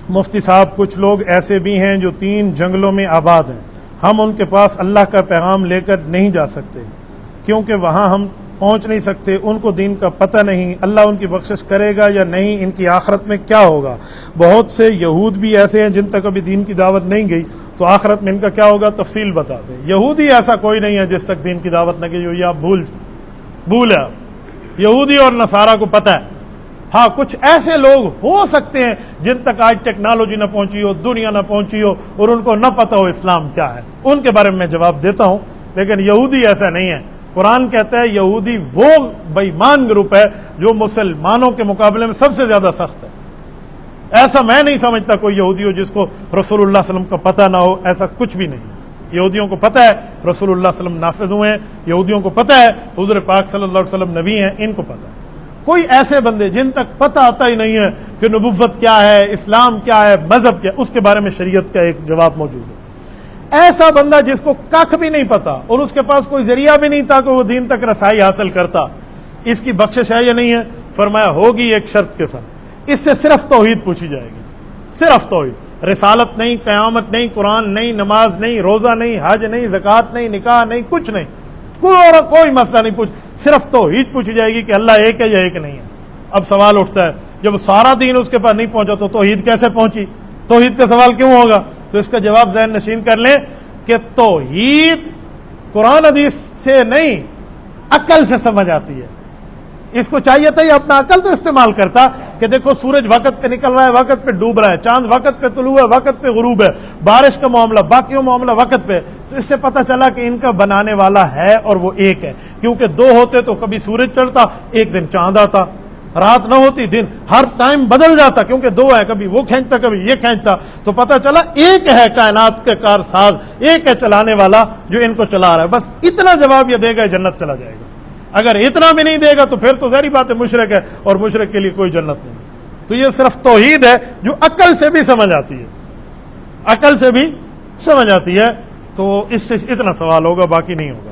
مفتی صاحب کچھ لوگ ایسے بھی ہیں جو 3 جنگلوں میں آباد ہیں، ہم ان کے پاس اللہ کا پیغام لے کر نہیں جا سکتے کیونکہ وہاں ہم پہنچ نہیں سکتے، ان کو دین کا پتہ نہیں، اللہ ان کی بخشش کرے گا یا نہیں، ان کی آخرت میں کیا ہوگا؟ بہت سے یہود بھی ایسے ہیں جن تک ابھی دین کی دعوت نہیں گئی، تو آخرت میں ان کا کیا ہوگا؟ تفصیل بتا دیں۔ یہودی ایسا کوئی نہیں ہے جس تک دین کی دعوت نہ گئی ہو، یہ آپ بھول ہے، یہودی اور نصارہ کو پتہ ہے۔ ہاں کچھ ایسے لوگ ہو سکتے ہیں جن تک آج ٹیکنالوجی نہ پہنچی ہو، دنیا نہ پہنچی ہو، اور ان کو نہ پتہ ہو اسلام کیا ہے، ان کے بارے میں میں جواب دیتا ہوں، لیکن یہودی ایسا نہیں ہے۔ قرآن کہتا ہے یہودی وہ بے ایمان گروپ ہے جو مسلمانوں کے مقابلے میں سب سے زیادہ سخت ہے۔ ایسا میں نہیں سمجھتا کوئی یہودی ہو جس کو رسول اللہ صلی اللہ علیہ وسلم کا پتہ نہ ہو، ایسا کچھ بھی نہیں۔ یہودیوں کو پتہ ہے رسول اللہ صلی اللہ علیہ وسلم نافذ ہوئے ہیں، یہودیوں کو پتہ ہے حضور پاک صلی اللہ علیہ وسلم نبی ہیں، ان کو پتہ ہے۔ کوئی ایسے بندے جن تک پتہ آتا ہی نہیں ہے کہ نبوت کیا ہے، اسلام کیا ہے، مذہب کیا ہے، اس کے بارے میں شریعت کا ایک جواب موجود ہے۔ ایسا بندہ جس کو کخ بھی نہیں پتا اور اس کے پاس کوئی ذریعہ بھی نہیں تھا کہ وہ دین تک رسائی حاصل کرتا، اس کی بخشش ہے یا نہیں ہے؟ فرمایا ہوگی ایک شرط کے ساتھ، اس سے صرف توحید پوچھی جائے گی، صرف توحید، رسالت نہیں، قیامت نہیں، قرآن نہیں، نماز نہیں، روزہ نہیں، حج نہیں، زکوٰۃ نہیں، نکاح نہیں، کچھ نہیں، کوئی مسئلہ نہیں پوچھ، صرف توحید پوچھی جائے گی کہ اللہ ایک ہے یا ایک نہیں ہے۔ اب سوال اٹھتا ہے جب سارا دین اس کے پاس نہیں پہنچا تو توحید کیسے پہنچی؟ توحید کا سوال کیوں ہوگا؟ تو اس کا جواب ذہن نشین کر لیں کہ توحید قرآن حدیث سے نہیں، عقل سے سمجھ آتی ہے۔ اس کو چاہیے تھا یہ اپنا عقل تو استعمال کرتا کہ دیکھو سورج وقت پہ نکل رہا ہے، وقت پہ ڈوب رہا ہے، چاند وقت پہ طلوع ہے، وقت پہ غروب ہے، بارش کا معاملہ، باقیوں معاملہ وقت پہ، تو اس سے پتہ چلا کہ ان کا بنانے والا ہے اور وہ ایک ہے۔ کیونکہ 2 ہوتے تو کبھی سورج چڑھتا، ایک دن چاند آتا، رات نہ ہوتی، دن ہر ٹائم بدل جاتا، کیونکہ 2 ہے، کبھی وہ کھینچتا کبھی یہ کھینچتا، تو پتہ چلا ایک ہے کائنات کے کارساز، ایک ہے چلانے والا جو ان کو چلا رہا ہے۔ بس اتنا جواب یہ دے گا جنت چلا جائے گا۔ اگر اتنا بھی نہیں دے گا تو پھر تو ظاہری بات ہے مشرک ہے، اور مشرک کے لیے کوئی جنت نہیں۔ تو یہ صرف توحید ہے جو عقل سے بھی سمجھ آتی ہے، عقل سے بھی سمجھ آتی ہے، تو اس سے اتنا سوال ہوگا، باقی نہیں ہوگا۔